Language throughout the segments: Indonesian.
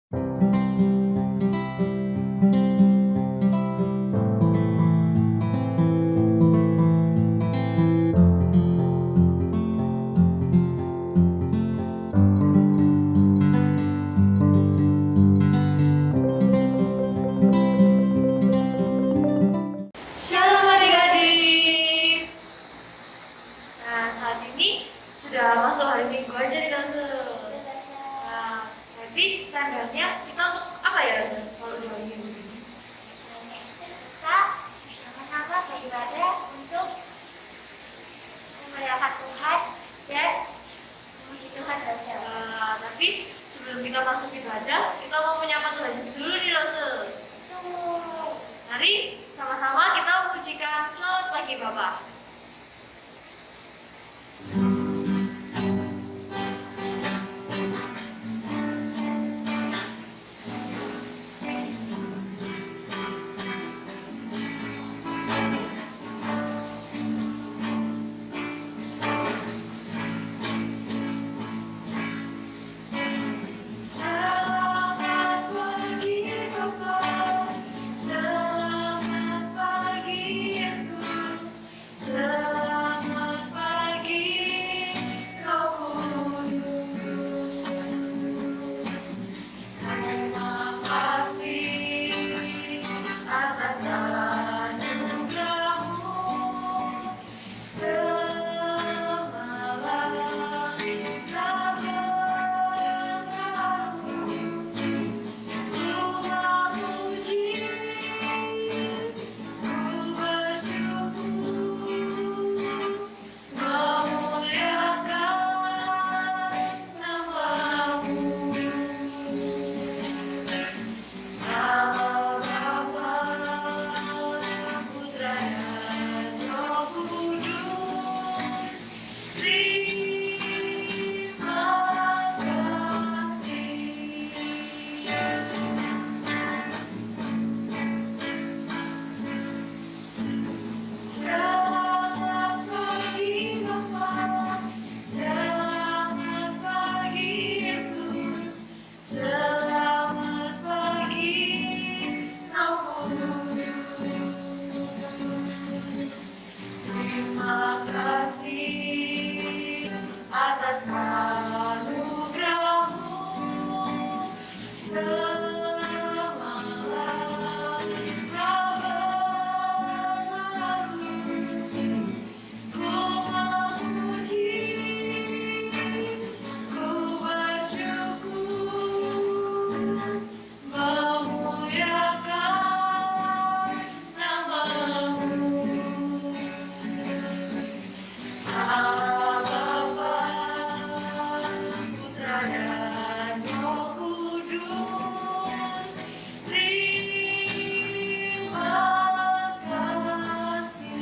Shalom adik-adik. Nah, saat ini sudah masuk hari Minggu aja nih langsung. Nah, nanti tandanya kita untuk apa ya langsung kalau di hari Minggu ini? Kita bersama-sama beribadah untuk memuliakan Tuhan dan memuji Tuhan bersama. Nah, tapi sebelum kita masuk ibadah, kita mau menyapa Tuhan Yesus dulu nih langsung. Mari sama-sama kita memujikan selamat pagi Bapak. Selamat pagi Bapak, selamat pagi Yesus, selamat pagi Roh Kudus. Terima kasih atas anugerah-Mu. Semalam telah berlalu, ku memuji, ku bersyukur, memuliakan nama-Mu. Allah Bapa, Putra dan Roh Kudus, terima kasih. Selamat pagi Bapa, selamat pagi Yesus, selamat pagi Roh Kudus. Terima kasih atas anugerah-Mu. Semalam telah berlalu, ku memuji, ku bersyukur, memuliakan nama-Mu. Allah Bapa, Putra dan Roh Kudus, terima kasih.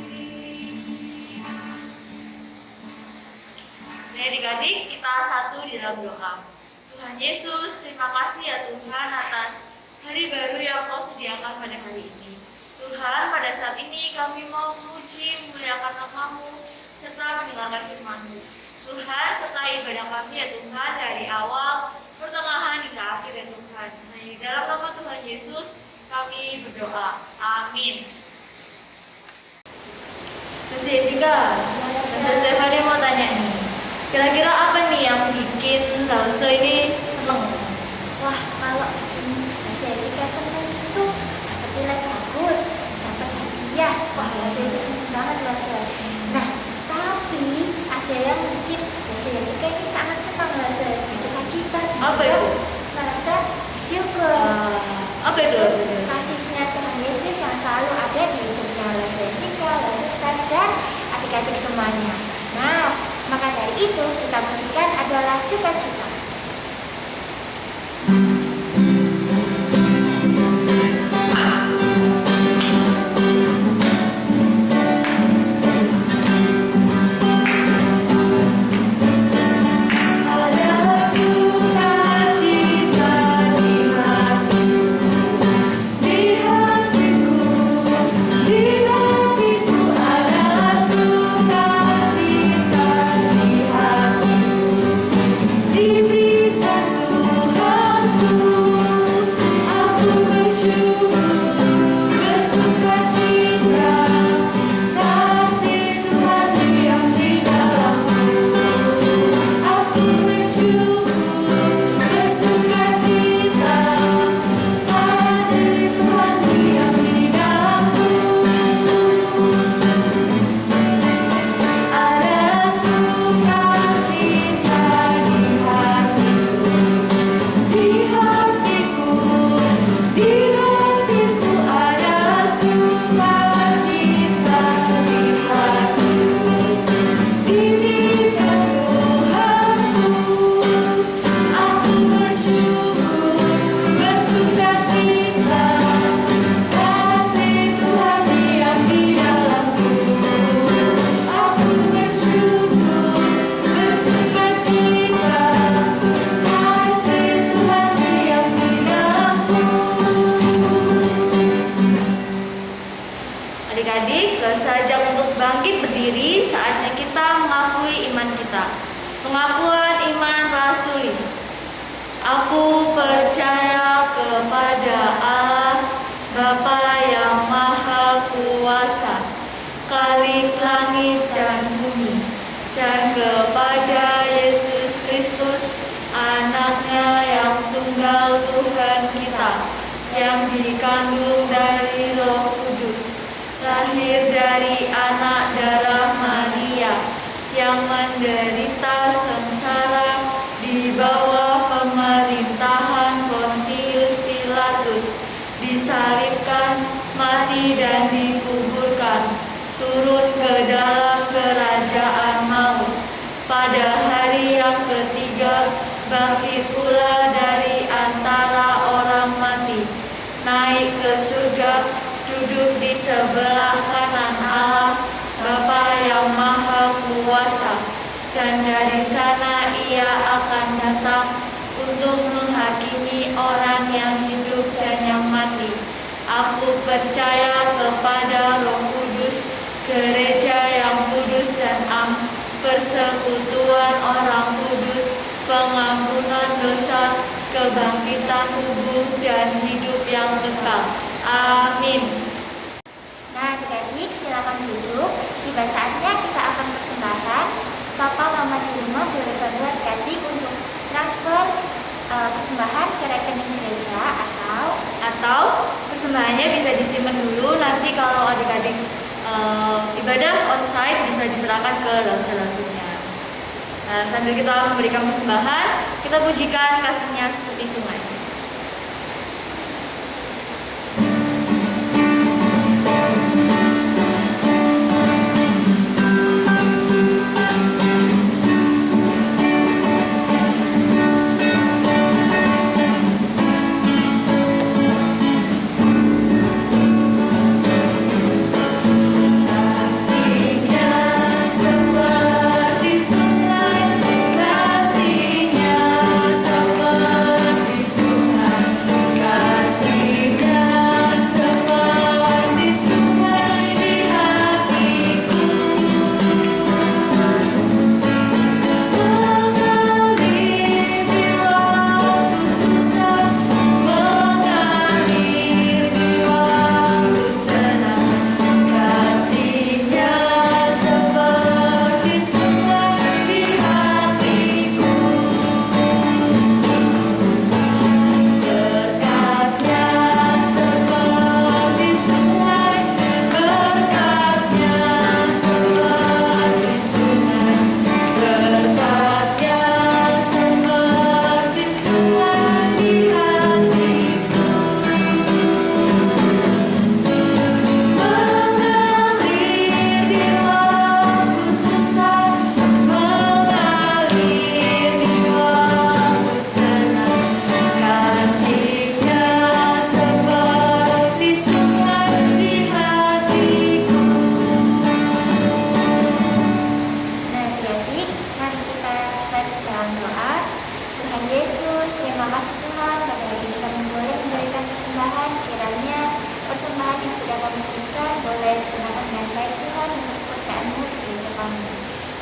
Adik-adik, kita satu di dalam doa. Tuhan Yesus, terima kasih ya Tuhan atas hari baru yang Kau sediakan pada hari ini. Tuhan, pada saat ini kami mau memuji, memuliakan nama-Mu, serta mendengarkan firman-Mu. Tuhan, sertai ibadah kami ya Tuhan dari awal, pertengahan hingga akhir ya Tuhan. Nah, di dalam nama Tuhan Yesus kami berdoa. Amin. Terus Jessica, Stefani mau tanya nih, kira-kira apa nih yang bikin Lause ini seneng? Wah, kalau bahasa Jessica senang itu dapat nilai bagus, dapat hadiah. Wah, bahasa itu senang banget bahasa. Nah, tapi ada yang bikin bahasa Jessica ini sangat senang bahasa bersukacita. Apa itu? Merasa bersyukur. Apa itu? Kasihnya Tuhan Yesus yang selalu ada di hidupnya bahasa Jessica, bahasa Stan, dan adik-adik semuanya. Nah, maka dari itu kita mujikan adalah sukacita. Ada sukacita kepada Allah Bapa yang Maha Kuasa, Khalik langit dan bumi, dan kepada Yesus Kristus, Anaknya yang tunggal Tuhan kita, yang dikandung dari Roh Kudus, lahir dari anak darah Maria, yang menderita sengsara di bawah pemerintahan Pontius Pilatus, disalibkan, mati dan dikuburkan, turun ke dalam kerajaan maut. Pada hari yang ketiga, bangkit pula dari antara orang mati, naik ke surga, duduk di sebelah kanan Allah Bapa yang Maha Kuasa, dan dari sana Ia akan datang untuk menghakimi orang yang hidup dan yang mati. Aku percaya kepada Roh Kudus, gereja yang kudus dan am, persekutuan orang kudus, pengampunan dosa, kebangkitan tubuh dan hidup yang kekal. Amin. Nah, adik-adik silakan duduk. Tiba saatnya kita akan persembahkan. Papa Mama di rumah boleh bantu adik-adik untuk transfer persembahan ke rekening gereja atau persembahannya bisa disimpan dulu, nanti kalau adik-adik ibadah onsite bisa diserahkan ke langsung-langsungnya. Nah, sambil kita memberikan persembahan, kita pujikan kasihnya seperti sungai.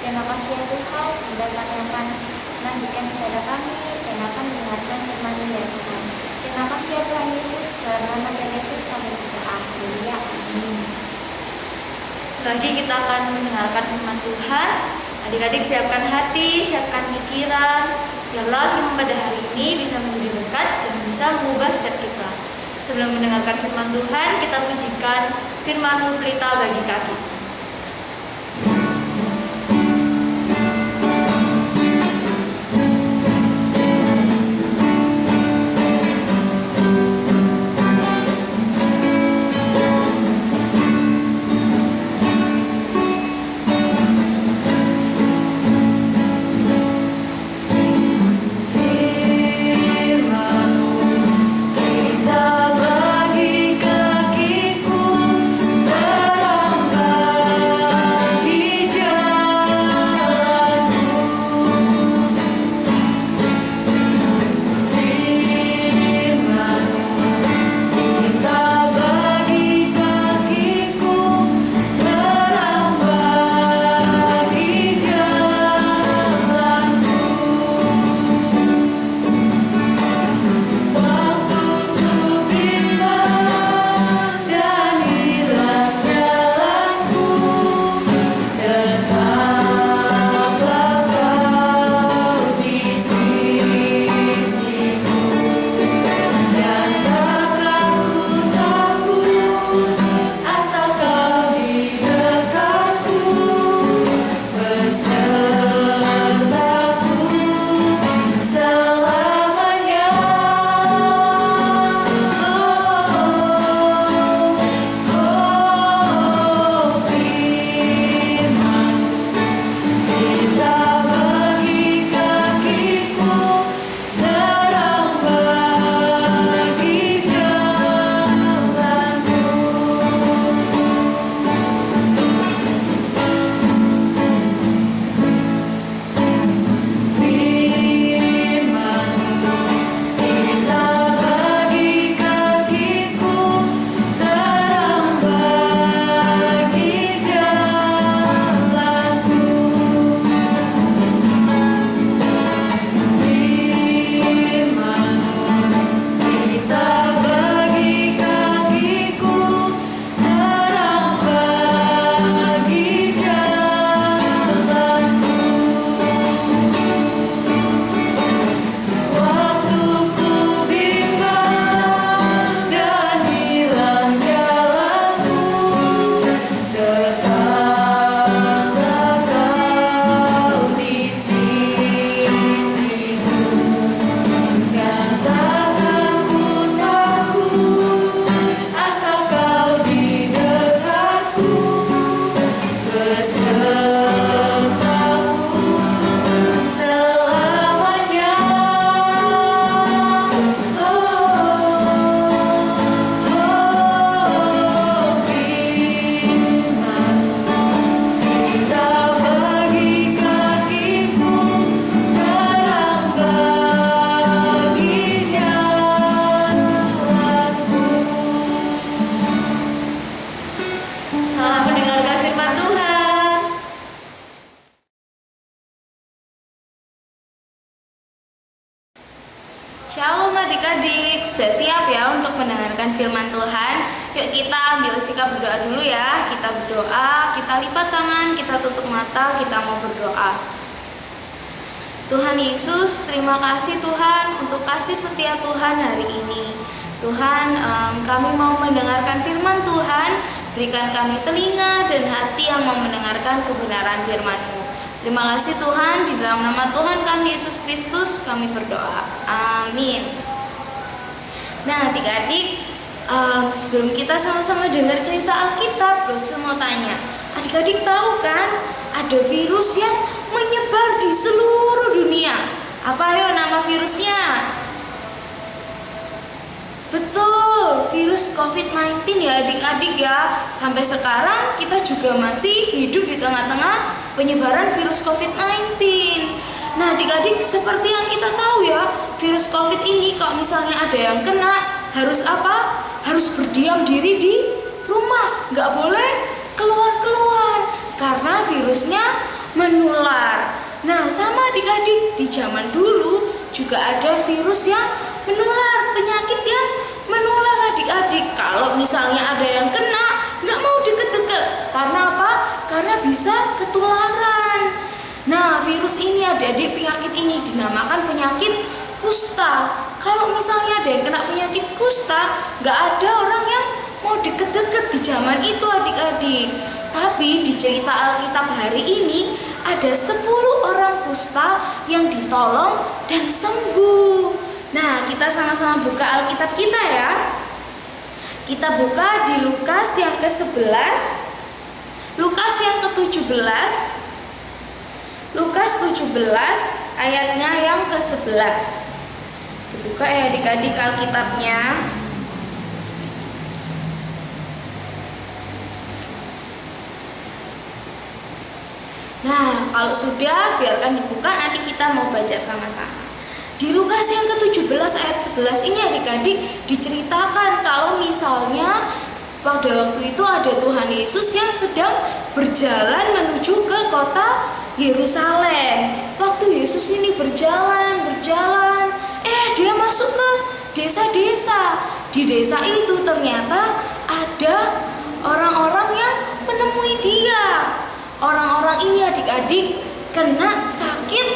Terima kasih ya Tuhan, semoga kami akan melanjutkan ibadah kami dan akan mendengarkan firman dari Tuhan. Terima kasih ya Tuhan Yesus, dalam nama Tuhan Yesus kami berdoa. Haleluya, amin. Lagi kita akan mendengarkan firman Tuhan. Adik-adik siapkan hati, siapkan pikiran, biarlah firman pada hari ini bisa menjadi berkat dan bisa mengubah setiap kita. Sebelum mendengarkan firman Tuhan, kita pujikan firman pelita bagi kaki. Bagi kakiku terang sudah siap ya untuk mendengarkan firman Tuhan? Yuk kita ambil sikap berdoa dulu ya. Kita berdoa, kita lipat tangan, kita tutup mata, kita mau berdoa. Tuhan Yesus, terima kasih Tuhan untuk kasih setia Tuhan hari ini. Tuhan, kami mau mendengarkan firman Tuhan. Berikan kami telinga dan hati yang mau mendengarkan kebenaran firman-Mu. Terima kasih Tuhan, di dalam nama Tuhan kami Yesus Kristus kami berdoa. Amin. Nah adik-adik, sebelum kita sama-sama dengar cerita Alkitab, saya mau tanya, adik-adik tahu kan ada virus yang menyebar di seluruh dunia? Apa ayo nama virusnya? Betul, virus COVID-19 ya adik-adik ya. Sampai sekarang kita juga masih hidup di tengah-tengah penyebaran virus COVID-19. Nah adik-adik, seperti yang kita tahu ya, virus COVID ini kalau misalnya ada yang kena, harus apa? Harus berdiam diri di rumah, nggak boleh keluar-keluar karena virusnya menular. Nah sama adik-adik, di zaman dulu juga ada virus yang menular, penyakit yang menular adik-adik. Kalau misalnya ada yang kena, nggak mau deket-deket. Karena apa? Karena bisa ketularan. Nah virus ini adik-adik, penyakit ini dinamakan penyakit kusta. Kalau misalnya ada yang kena penyakit kusta, nggak ada orang yang mau deket-deket di zaman itu adik-adik. Tapi di cerita Alkitab hari ini ada 10 orang kusta yang ditolong dan sembuh. Nah, kita sama-sama buka Alkitab kita ya. Kita buka di Lukas yang ke-11, Lukas yang ke-17, Lukas 17 ayatnya yang ke-11. Dibuka ya adik-adik Alkitabnya. Nah, kalau sudah biarkan dibuka, nanti kita mau baca sama-sama. Di Lukas yang ke-17 ayat 11 ini adik-adik diceritakan kalau misalnya pada waktu itu ada Tuhan Yesus yang sedang berjalan menuju ke kota Yerusalem. Waktu Yesus ini berjalan, dia masuk ke desa-desa. Di desa itu ternyata ada orang-orang yang menemui dia. Orang-orang ini adik-adik kena sakit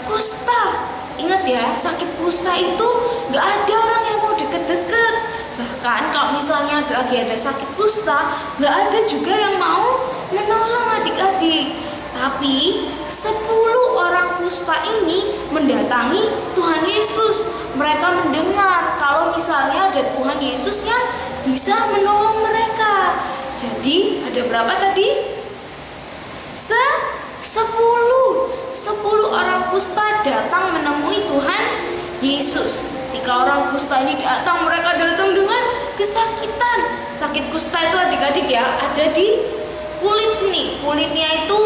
kusta. Ingat ya, sakit kusta itu gak ada orang yang mau deket-deket. Bahkan kalau misalnya lagi ada sakit kusta, gak ada juga yang mau menolong adik-adik. Tapi 10 orang kusta ini mendatangi Tuhan Yesus. Mereka mendengar kalau misalnya ada Tuhan Yesus yang bisa menolong mereka. Jadi ada berapa tadi? 10 orang kusta datang menemui Tuhan Yesus. 3 orang kusta ini datang, mereka datang dengan kesakitan. Sakit kusta itu adik-adik ya, ada di kulit ini. Kulitnya itu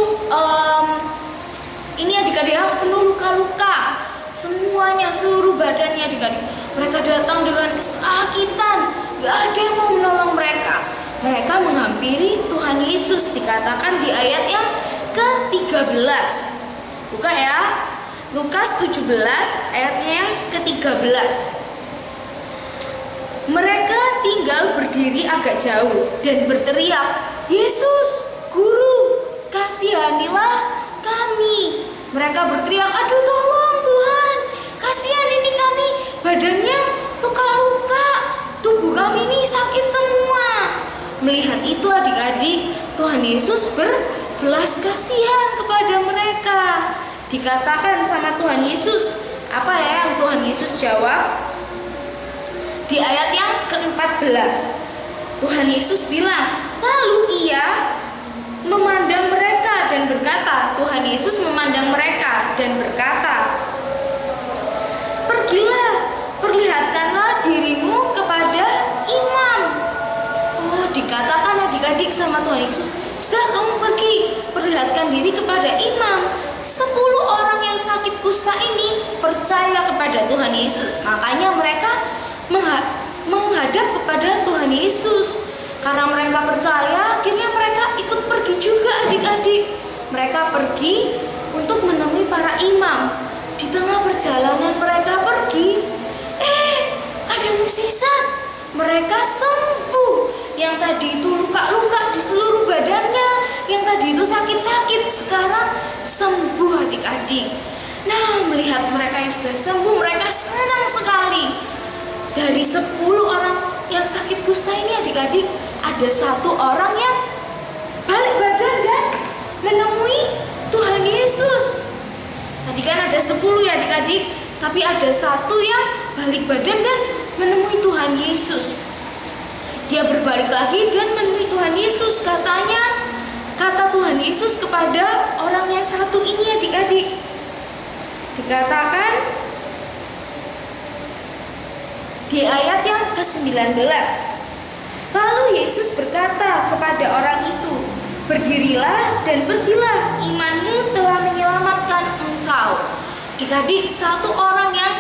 ini adik-adik ya, penuh luka-luka. Semuanya, seluruh badannya adik-adik. Mereka datang dengan kesakitan, gak ada yang mau menolong mereka. Mereka menghampiri Tuhan Yesus, dikatakan di ayat yang ke-13. Buka ya, Lukas 17 ayatnya yang ke-13. Mereka tinggal berdiri agak jauh dan berteriak, "Yesus, Guru, kasihanilah kami." Mereka berteriak, "Aduh tolong Tuhan, kasihan ini kami, badannya luka-luka, tubuh kami ini sakit semua." Melihat itu adik-adik, Tuhan Yesus berbelas kasihan kepada mereka. Dikatakan sama Tuhan Yesus, apa ya yang Tuhan Yesus jawab? Di ayat yang ke-14, Tuhan Yesus bilang, lalu ia memandang mereka dan berkata, Tuhan Yesus memandang mereka dan berkata, "Pergilah, perlihatkanlah dirimu kepada imam." Oh, dikatakan adik-adik sama Tuhan Yesus, sudah kamu pergi, perlihatkan diri kepada imam. 10 orang yang sakit kusta ini percaya kepada Tuhan Yesus. Makanya mereka menghadap kepada Tuhan Yesus. Karena mereka percaya, akhirnya mereka ikut pergi juga adik-adik. Mereka pergi untuk menemui para imam. Di tengah perjalanan mereka pergi, ada ada mukjizat. Mereka sembuh. Yang tadi itu luka-luka di seluruh badannya, yang tadi itu sakit-sakit, sekarang sembuh adik-adik. Nah, melihat mereka yang sudah sembuh, mereka senang sekali. Dari 10 orang yang sakit kusta ini adik-adik, ada 1 orang yang balik badan dan menemui Tuhan Yesus. Tadi kan ada 10 ya adik-adik, tapi ada 1 yang balik badan dan menemui Tuhan Yesus. Dia berbalik lagi dan menemui Tuhan Yesus. Kata Tuhan Yesus kepada orang yang 1 ini adik-adik, dikatakan di ayat yang ke-19, lalu Yesus berkata kepada orang itu, berdirilah dan pergilah, imanmu telah menyelamatkan engkau. Adik-adik, 1 orang yang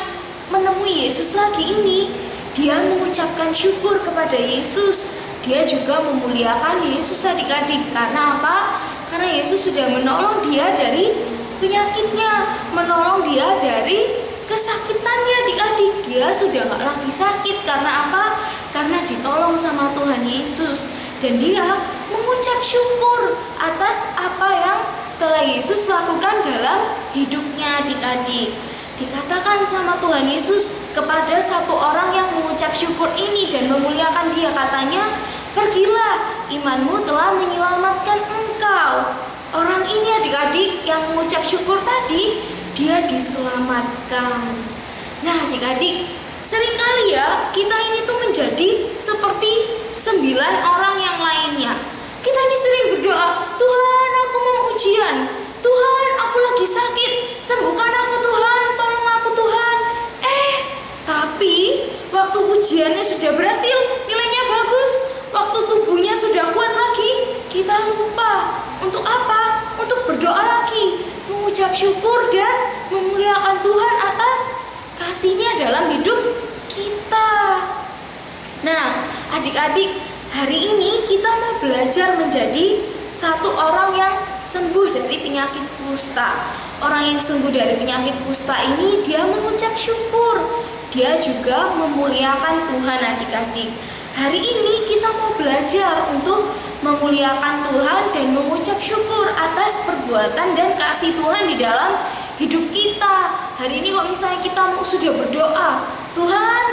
menemui Yesus lagi ini, dia mengucapkan syukur kepada Yesus. Dia juga memuliakan Yesus adik-adik. Karena apa? Karena Yesus sudah menolong dia dari penyakitnya, menolong dia dari kesakitannya adik-adik. Dia sudah gak lagi sakit. Karena apa? Karena ditolong sama Tuhan Yesus. Dan dia mengucap syukur atas apa yang telah Yesus lakukan dalam hidupnya adik-adik. Dikatakan sama Tuhan Yesus kepada 1 orang yang mengucap syukur ini dan memuliakan dia, katanya, pergilah, imanmu telah menyelamatkan engkau. Orang ini adik-adik yang mengucap syukur tadi, dia diselamatkan. Nah adik-adik, seringkali ya kita ini tuh menjadi seperti 9 orang yang lainnya. Kita ini sering berdoa, Tuhan aku mau ujian, Tuhan aku lagi sakit, sembuhkan aku Tuhan, tolong aku Tuhan. Tapi waktu ujiannya sudah berhasil, nilainya bagus, waktu tubuhnya sudah kuat lagi, kita lupa. Untuk apa? Untuk berdoa lagi, mengucap syukur dan memuliakan Tuhan atas kasih-Nya dalam hidup kita. Nah adik-adik, hari ini kita mau belajar menjadi 1 orang yang sembuh dari penyakit kusta. Orang yang sembuh dari penyakit kusta ini, dia mengucap syukur. Dia juga memuliakan Tuhan adik-adik. Hari ini kita mau belajar untuk memuliakan Tuhan dan mengucap syukur atas perbuatan dan kasih Tuhan di dalam hidup kita. Hari ini kok misalnya kita sudah berdoa, Tuhan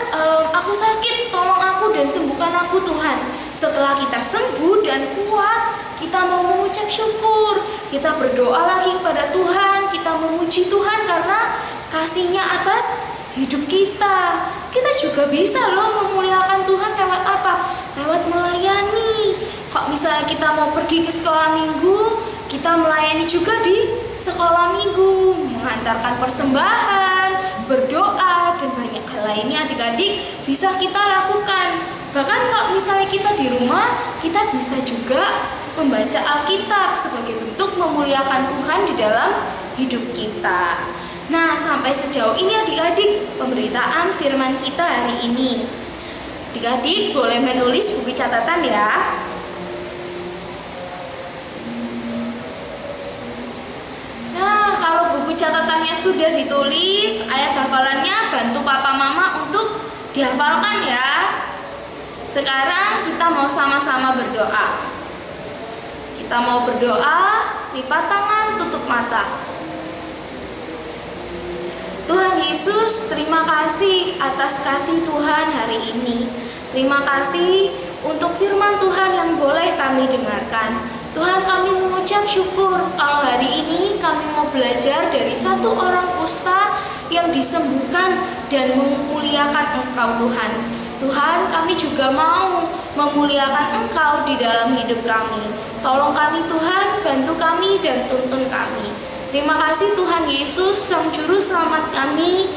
aku sakit, tolong aku dan sembuhkan aku Tuhan. Setelah kita sembuh dan kuat, kita mau mengucap syukur, kita berdoa lagi kepada Tuhan, kita memuji Tuhan karena kasih-Nya atas hidup kita. Kita juga bisa loh memuliakan Tuhan lewat apa? Lewat melayani. Kok misalnya kita mau pergi ke sekolah minggu, kita melayani juga di sekolah minggu, mengantarkan persembahan, berdoa, dan banyak hal lainnya adik-adik bisa kita lakukan. Bahkan kalau misalnya kita di rumah, kita bisa juga membaca Alkitab sebagai bentuk memuliakan Tuhan di dalam hidup kita. Nah, sampai sejauh ini adik-adik pemberitaan firman kita hari ini. Adik-adik boleh menulis buku catatan ya. Nah, kalau buku catatannya sudah ditulis, ayat hafalannya bantu papa mama untuk dihafalkan ya. Sekarang kita mau sama-sama berdoa. Kita mau berdoa, lipat tangan, tutup mata. Tuhan Yesus, terima kasih atas kasih Tuhan hari ini. Terima kasih untuk firman Tuhan yang boleh kami dengarkan. Tuhan, kami mengucap syukur kalau hari ini kami mau belajar dari 1 orang kusta yang disembuhkan dan memuliakan Engkau Tuhan. Tuhan, kami juga mau memuliakan Engkau di dalam hidup kami. Tolong kami Tuhan, bantu kami dan tuntun kami. Terima kasih Tuhan Yesus, Sang Juru Selamat kami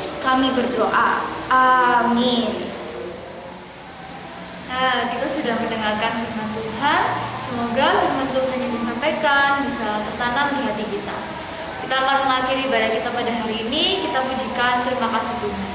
berdoa. Amin. Nah, kita sudah mendengarkan firman Tuhan. Semoga firman Tuhan yang disampaikan bisa tertanam di hati kita. Kita akan mengakhiri ibadah kita pada hari ini. Kita pujikan terima kasih Tuhan.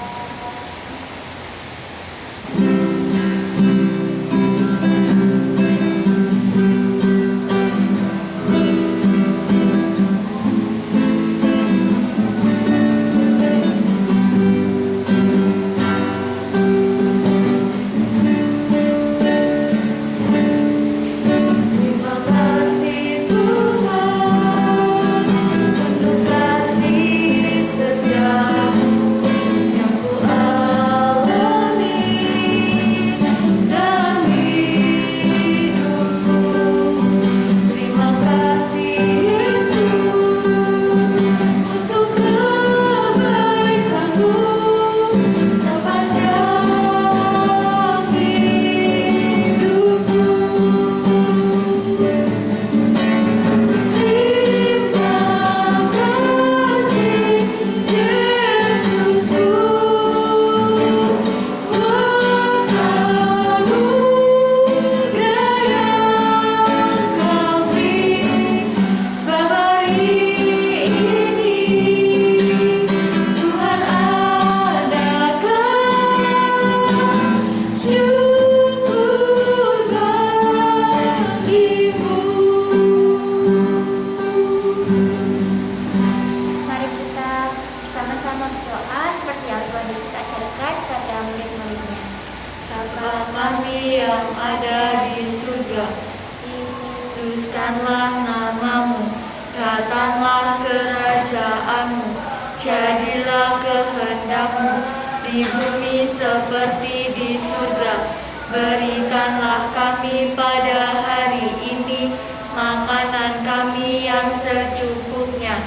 Bapa kami yang ada di surga, dikuduskanlah namamu, datanglah kerajaanmu, jadilah kehendakmu di bumi seperti di surga. Berikanlah kami pada hari ini makanan kami yang secukupnya,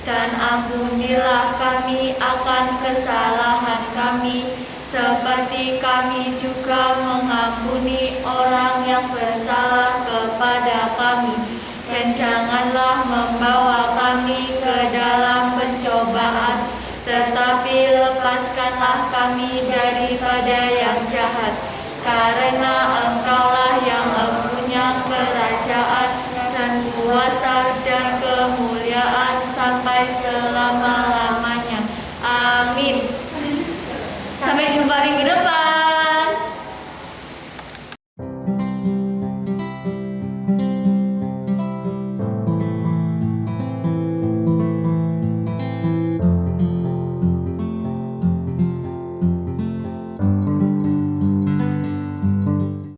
dan ampunilah kami akan kesalahan kami, seperti kami juga mengampuni orang yang bersalah kepada kami. Dan janganlah membawa kami ke dalam pencobaan, tetapi lepaskanlah kami daripada yang jahat.